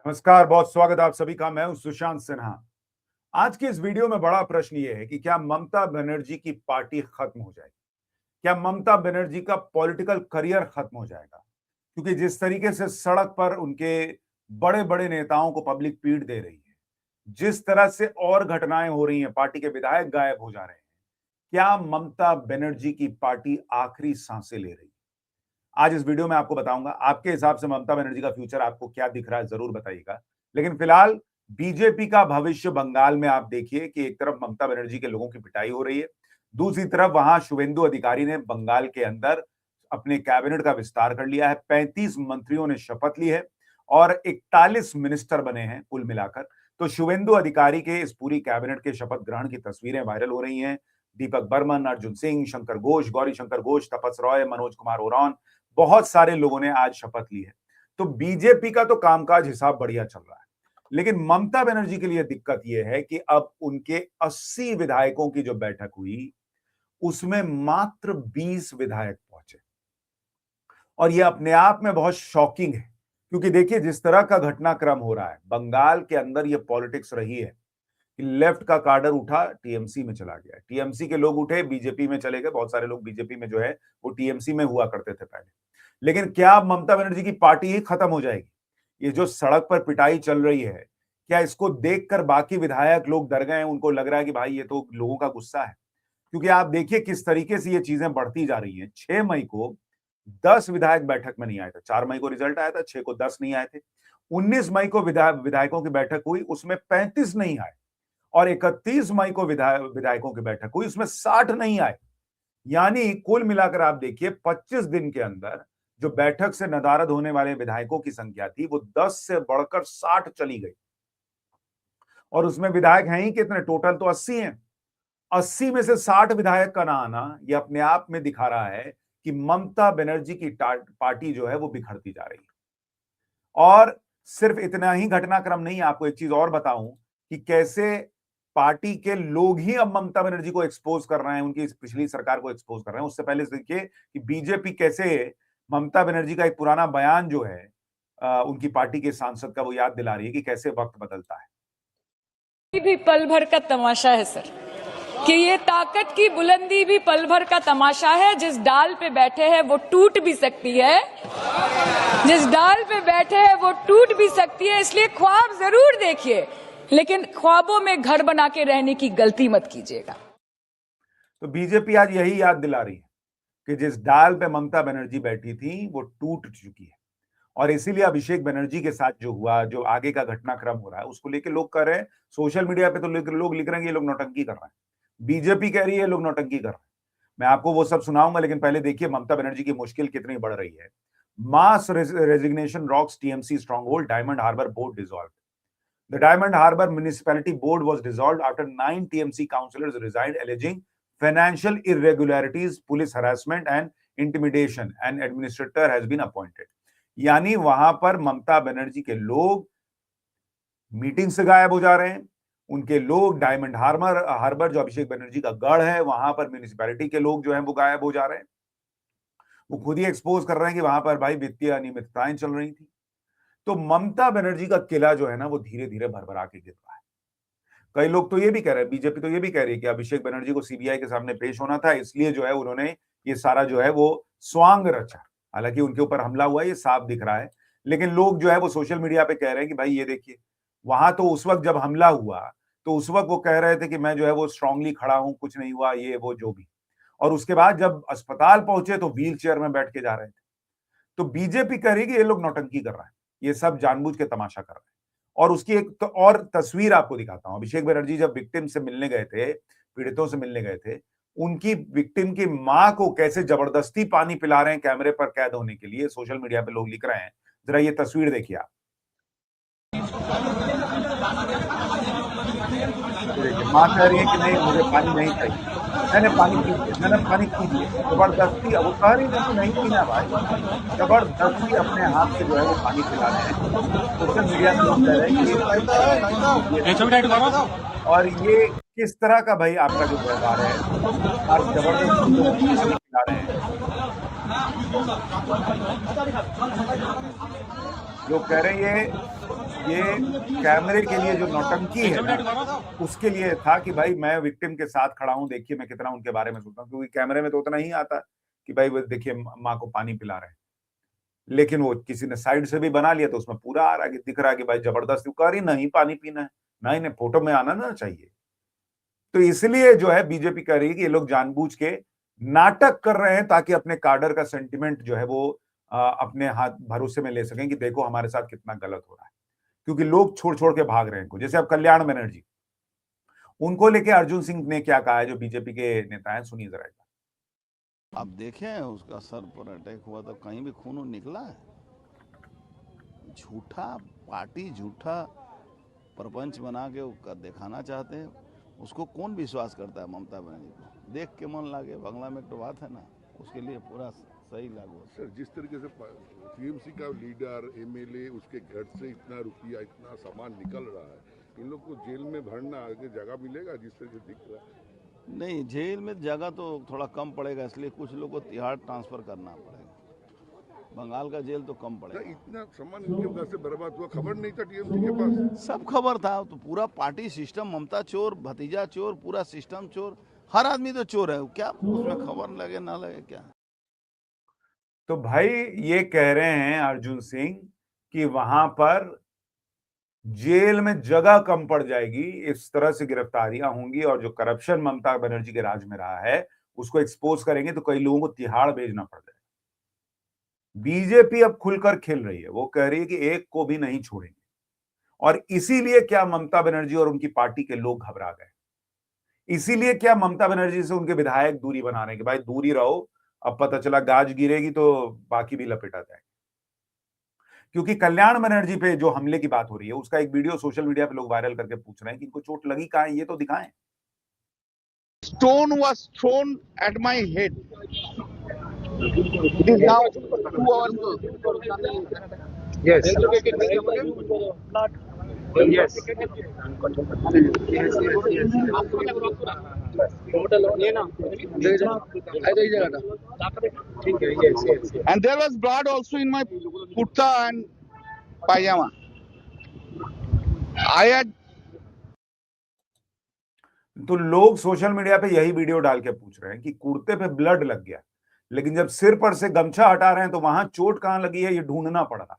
नमस्कार, बहुत स्वागत आप सभी का। मैं हूं सुशांत सिन्हा। आज के इस वीडियो में बड़ा प्रश्न ये है कि क्या ममता बनर्जी की पार्टी खत्म हो जाएगी? क्या ममता बनर्जी का पॉलिटिकल करियर खत्म हो जाएगा? क्योंकि जिस तरीके से सड़क पर उनके बड़े-बड़े नेताओं को पब्लिक पीट दे रही है, जिस तरह से और घटनाएं हो रही हैं, पार्टी के विधायक गायब हो जा रहे हैं, क्या ममता बनर्जी की पार्टी आखिरी सांसें ले रही है? आज इस वीडियो में आपको बताऊंगा। आपके हिसाब से ममता बनर्जी का फ्यूचर आपको क्या दिख रहा है, जरूर बताइएगा। लेकिन फिलहाल बीजेपी का भविष्य बंगाल में आप देखिए कि एक तरफ ममता बनर्जी के लोगों की पिटाई हो रही है, दूसरी तरफ वहां शुवेंदु अधिकारी ने बंगाल के अंदर अपने कैबिनेट का विस्तार कर लिया है। 35 मंत्रियों ने शपथ ली है और 41 मिनिस्टर बने हैं कुल मिलाकर। तो शुवेंदु अधिकारी के इस पूरी कैबिनेट के शपथ ग्रहण की तस्वीरें वायरल हो रही हैं। दीपक बर्मन, अर्जुन सिंह, शंकर घोष, गौरी शंकर घोष, तपस रॉय, मनोज कुमार ओरान, बहुत सारे लोगों ने आज शपथ ली है। तो बीजेपी का तो कामकाज हिसाब बढ़िया चल रहा है, लेकिन ममता बनर्जी के लिए दिक्कत यह है कि अब उनके 80 विधायकों की जो बैठक हुई उसमें मात्र 20 विधायक पहुंचे। और यह अपने आप में बहुत शॉकिंग है, क्योंकि देखिए जिस तरह का घटनाक्रम हो रहा है बंगाल के अंदर, यह पॉलिटिक्स रही है कि लेफ्ट का कार्डर उठा, टीएमसी में चला गया, टीएमसी के लोग उठे, बीजेपी में चले गए। बहुत सारे लोग बीजेपी में जो है वो टीएमसी में हुआ करते थे पहले। लेकिन क्या ममता बनर्जी की पार्टी ही खत्म हो जाएगी? ये जो सड़क पर पिटाई चल रही है, क्या इसको देखकर बाकी विधायक लोग डर गए हैं? उनको लग रहा है कि भाई ये तो लोगों का गुस्सा है। क्योंकि आप देखिए किस तरीके से ये चीजें बढ़ती जा रही हैं। 6 मई को 10 विधायक बैठक में नहीं आए थे, 4 मई को रिजल्ट आया था, 6 को 10 नहीं आए थे। 19 मई को विधायकों की बैठक हुई, उसमें 35 नहीं आए, और 31 मई को विधायकों की बैठक हुई, उसमें 60 नहीं आए। यानी कुल मिलाकर आप देखिए 25 दिन के अंदर जो बैठक से नदारद होने वाले विधायकों की संख्या थी वो 10 से बढ़कर 60 चली गई। और उसमें विधायक हैं ही कितने? टोटल तो 80 हैं। 80 में से 60 विधायक का ना आना ये अपने आप में दिखा रहा है कि ममता बनर्जी की पार्टी जो है वो बिखरती जा रही है। और सिर्फ इतना ही घटनाक्रम नहीं, आपको एक चीज और बताऊं कि कैसे पार्टी के लोग ही अब ममता बनर्जी को एक्सपोज कर रहे हैं, उनकी पिछली सरकार को एक्सपोज कर रहे हैं। उससे पहले देखिए कि बीजेपी कैसे ममता बनर्जी का एक पुराना बयान जो है उनकी पार्टी के सांसद का, वो याद दिला रही है कि कैसे वक्त बदलता है। ये भी पल भर का तमाशा है सर, कि ये ताकत की बुलंदी भी पल भर का तमाशा है। जिस डाल पे बैठे हैं वो टूट भी सकती है, जिस डाल पे बैठे हैं वो टूट भी सकती है। इसलिए ख्वाब जरूर देखिए, लेकिन ख्वाबों में घर बना के रहने की गलती मत कीजिएगा। तो बीजेपी आज यही याद दिला रही है कि जिस डाल पे ममता बनर्जी बैठी थी वो टूट चुकी है। और इसीलिए अभिषेक बनर्जी के साथ जो हुआ, जो आगे का घटनाक्रम हो रहा है, उसको लेके लोग कह रहे हैं, सोशल मीडिया पे तो लोग लिख रहे हैं ये लोग नौटंकी कर रहे हैं। बीजेपी कह रही है लोग नौटंकी कर रहे हैं। मैं आपको वो सब सुनाऊंगा, लेकिन पहले देखिए ममता बनर्जी की मुश्किल कितनी बढ़ रही है। Mass resignation rocks TMC stronghold, Diamond Harbour board dissolve. The Diamond Harbour Municipality Board was dissolved after 9 TMC councillors resigned, alleging financial irregularities, police harassment and intimidation. An administrator has been appointed. यानी वहां पर ममता बनर्जी के लोग meeting से गायब हो जा रहे हैं। उनके लोग डायमंड हार्बर जो अभिषेक बनर्जी का गढ़ है, वहां पर म्यूनिसिपैलिटी के लोग जो हैं वो गायब हो जा रहे हैं। वो खुद ही एक्सपोज कर रहे हैं कि वहां पर भाई वित्तीय अनियमितताएं चल रही थी। तो ममता बनर्जी का किला जो है ना वो धीरे धीरे भरभरा के गिर रहा है। कई लोग तो ये भी कह रहे हैं, बीजेपी तो ये भी कह रही है कि अभिषेक बनर्जी को सीबीआई के सामने पेश होना था, इसलिए जो है उन्होंने ये सारा जो है वो स्वांग रचा। हालांकि उनके ऊपर हमला हुआ ये साफ दिख रहा है, लेकिन लोग जो है वो सोशल मीडिया पे कह रहे हैं कि भाई ये देखिए, वहां तो उस वक्त जब हमला हुआ तो उस वक्त वो कह रहे थे कि मैं जो है वो स्ट्रांगली खड़ा हूं, कुछ नहीं हुआ, ये वो जो भी। और उसके बाद जब अस्पताल पहुंचे तो व्हील चेयर में बैठ के जा रहे थे। तो बीजेपी कह रही है कि ये लोग नौटंकी कर रहे हैं, ये सब जानबूझ के तमाशा कर रहे हैं। और उसकी एक तो और तस्वीर आपको दिखाता हूं। अभिषेक बनर्जी जब विक्टिम से मिलने गए थे, पीड़ितों से मिलने गए थे, उनकी विक्टिम की मां को कैसे जबरदस्ती पानी पिला रहे हैं कैमरे पर कैद होने के लिए, सोशल मीडिया पे लोग लिख रहे हैं। जरा ये तस्वीर देखिए आप। मां कह रही है कि नहीं मुझे पानी नहीं चाहिए, मैंने पानी पी लिया। जबरदस्ती, अब वो कह रही है नहीं पीना भाई, जबरदस्ती अपने हाथ से जो है वो पानी पिला रहे हैं। सोशल मीडिया पे लोग कह रहे हैं कि और ये किस तरह का भाई आपका जो व्यवहार है, आप जबरदस्ती पानी पिला रहे हैं। लोग कह रहे हैं ये कैमरे के लिए जो नौटंकी है ना, उसके लिए था कि भाई मैं विक्टिम के साथ खड़ा हूं, देखिए मैं कितना उनके बारे में सोचता हूं, क्योंकि कैमरे में तो उतना ही आता कि भाई वो देखिए माँ को पानी पिला रहे हैं, लेकिन वो किसी ने साइड से भी बना लिया तो उसमें पूरा आ रहा है कि दिख रहा है कि भाई जबरदस्ती कह रही नहीं पानी पीना है, नहीं नहीं फोटो में आना ना चाहिए। तो इसलिए जो है बीजेपी कह रही है कि ये लोग जानबूझ के नाटक कर रहे हैं ताकि अपने काडर का सेंटिमेंट जो है वो अपने हाथ भरोसे में ले सकें कि देखो हमारे साथ कितना गलत हो रहा है, क्योंकि लोग छोड़ छोड़ के भाग रहे हैं इनको। जैसे अब कल्याण बनर्जी, उनको लेके अर्जुन सिंह ने क्या कहा है, जो बीजेपी के नेता हैं, सुनिए जरा। आप देखें उसका सर पर अटैक हुआ तब कहीं भी खून वून निकला है? झूठा पार्टी, झूठा प्रपंच बना के वो दिखाना चाहते हैं। उसको कौन विश्वास करता है? ममता बनर्जी को देख के मन लागे, बंगला में एक तो बात है ना, उसके लिए पूरा सही लागू होता है। सर जिस तरीके से टीएमसी का लीडर एमएलए उसके घर से इतना रुपया इतना सामान निकल रहा है, इन लोग को जेल में भरना आगे जगह मिलेगा जिस तरीके से दिख रहा है? नहीं, जेल में जगह तो थोड़ा कम पड़ेगा, इसलिए कुछ लोग को तिहाड़ ट्रांसफर करना पड़ेगा। बंगाल का जेल तो कम पड़ेगा। इतना सामान इनके घर से बर्बाद हुआ, खबर नहीं था टीएमसी के पास? सब खबर था, तो पूरा पार्टी सिस्टम, ममता चोर, भतीजा चोर, पूरा सिस्टम चोर, हर आदमी तो चोर है, क्या उसमें खबर लगे ना लगे क्या? तो भाई ये कह रहे हैं अर्जुन सिंह कि वहां पर जेल में जगह कम पड़ जाएगी, इस तरह से गिरफ्तारियां होंगी, और जो करप्शन ममता बनर्जी के राज में रहा है उसको एक्सपोज करेंगे तो कई लोगों को तिहाड़ भेजना पड़ जाएगा। बीजेपी अब खुलकर खेल रही है, वो कह रही है कि एक को भी नहीं छोड़ेंगे, और इसीलिए क्या ममता बनर्जी और उनकी पार्टी के लोग घबरा गए, इसीलिए क्या ममता बनर्जी से उनके विधायक दूरी बना रहे हैं कि भाई दूरी रहो, अब पता चला गाज गिरेगी तो बाकी भी लपेटा जाएगा। क्योंकि कल्याण बनर्जी पे जो हमले की बात हो रही है, उसका एक वीडियो सोशल मीडिया पे लोग वायरल करके पूछ रहे हैं कि इनको चोट लगी कहां है, ये तो दिखाएं। Stone was thrown at my head. It is now 2 hours. Yes. Yes. And there was blood also in my kurta and pajama. I had तो लोग सोशल मीडिया पे यही वीडियो डाल के पूछ रहे हैं कि कुर्ते पे ब्लड लग गया, लेकिन जब सिर पर से गमछा हटा रहे हैं तो वहां चोट कहां लगी है ये ढूंढना पड़ रहा है।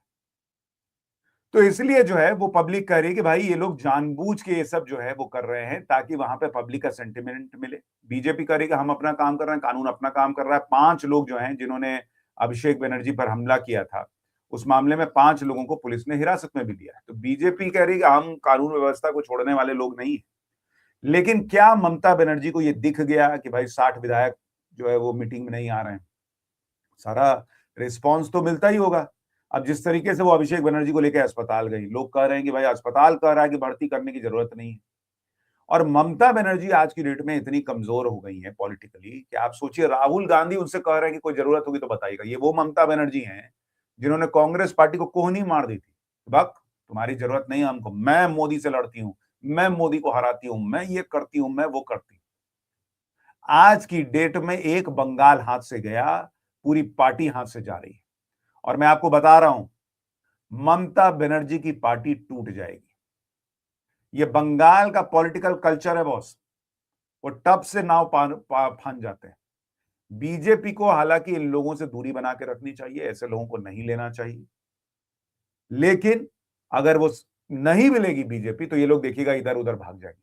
तो इसलिए जो है वो पब्लिक कह रही है कि भाई ये लोग जानबूझ के ये सब जो है वो कर रहे हैं ताकि वहां पे पब्लिक का सेंटिमेंट मिले। बीजेपी कह रही है कि हम अपना काम कर रहे हैं, कानून अपना काम कर रहा है। 5 लोग जो हैं जिन्होंने अभिषेक बनर्जी पर हमला किया था, उस मामले में 5 लोगों को पुलिस ने हिरासत में भी लिया है। तो बीजेपी कह रही है कि हम कानून व्यवस्था को छोड़ने वाले लोग नहीं है। लेकिन क्या ममता बनर्जी को ये दिख गया कि भाई 60 विधायक जो है वो मीटिंग में नहीं आ रहे हैं? सारा रिस्पांस तो मिलता ही होगा। अब जिस तरीके से वो अभिषेक बनर्जी को लेकर अस्पताल गई, लोग कह रहे हैं कि भाई अस्पताल कह रहा है कि भर्ती करने की जरूरत नहीं है। और ममता बनर्जी आज की डेट में इतनी कमजोर हो गई है पॉलिटिकली कि आप सोचिए, राहुल गांधी उनसे कह रहे हैं कि कोई जरूरत होगी तो बताइएगा। ये वो ममता बनर्जी हैं जिन्होंने कांग्रेस पार्टी को कोहनी मार दी थी, बक तुम्हारी जरूरत नहीं है हमको, मैं मोदी से लड़ती हूं, मैं मोदी को हराती हूं, मैं ये करती हूं, मैं वो करती हूं। आज की डेट में एक बंगाल हाथ से गया, पूरी पार्टी हाथ से जा रही है। और मैं आपको बता रहा हूं, ममता बनर्जी की पार्टी टूट जाएगी। ये बंगाल का पॉलिटिकल कल्चर है बॉस, वो टब से नाव फान जाते हैं। बीजेपी को हालांकि इन लोगों से दूरी बना के रखनी चाहिए, ऐसे लोगों को नहीं लेना चाहिए। लेकिन अगर वो नहीं मिलेगी बीजेपी तो ये लोग देखिएगा इधर उधर भाग जाएंगे,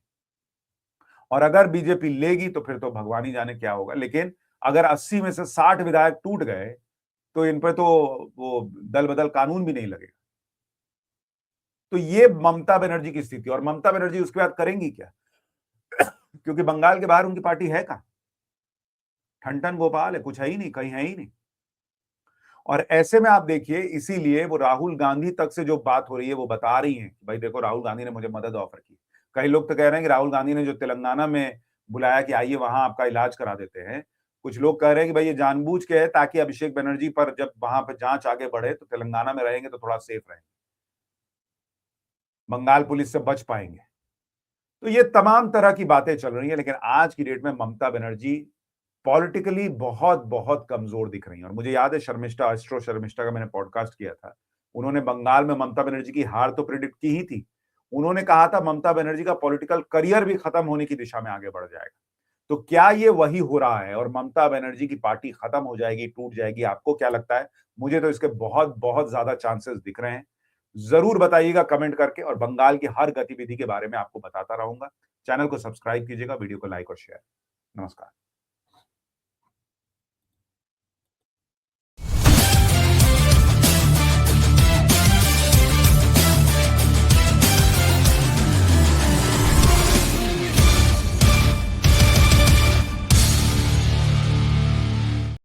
और अगर बीजेपी लेगी तो फिर तो भगवान ही जाने क्या होगा। लेकिन अगर 80 में से 60 विधायक टूट गए तो इन पर तो वो दल बदल कानून भी नहीं लगेगा। तो ये ममता बनर्जी की स्थिति, और ममता बनर्जी उसके बाद करेंगी क्या? क्योंकि बंगाल के बाहर उनकी पार्टी है कहां? ठनठन गोपाल है, कुछ है ही नहीं, कहीं है ही नहीं। और ऐसे में आप देखिए, इसीलिए वो राहुल गांधी तक से जो बात हो रही है वो बता रही हैं कि भाई देखो राहुल गांधी ने मुझे मदद ऑफर की। कई लोग तो कह रहे हैं कि राहुल गांधी ने जो तेलंगाना में बुलाया कि आइए वहां आपका इलाज करा देते हैं, कुछ लोग कह रहे हैं कि भाई ये जानबूझ के है ताकि अभिषेक बनर्जी पर जब वहां पर जांच आगे बढ़े तो तेलंगाना में रहेंगे तो थोड़ा सेफ रहेंगे, बंगाल पुलिस से बच पाएंगे। तो ये तमाम तरह की बातें चल रही हैं, लेकिन आज की डेट में ममता बनर्जी पॉलिटिकली बहुत बहुत कमजोर दिख रही है। और मुझे याद है शर्मिष्ठा, एस्ट्रो शर्मिष्ठा का मैंने पॉडकास्ट किया था, उन्होंने बंगाल में ममता बनर्जी की हार तो प्रिडिक्ट की ही थी। उन्होंने कहा था ममता बनर्जी का पॉलिटिकल करियर भी खत्म होने की दिशा में आगे बढ़ जाएगा। तो क्या ये वही हो रहा है और ममता बनर्जी की पार्टी खत्म हो जाएगी, टूट जाएगी? आपको क्या लगता है? मुझे तो इसके बहुत बहुत ज्यादा चांसेस दिख रहे हैं। जरूर बताइएगा कमेंट करके, और बंगाल की हर गतिविधि के बारे में आपको बताता रहूंगा। चैनल को सब्सक्राइब कीजिएगा, वीडियो को लाइक और शेयर। नमस्कार।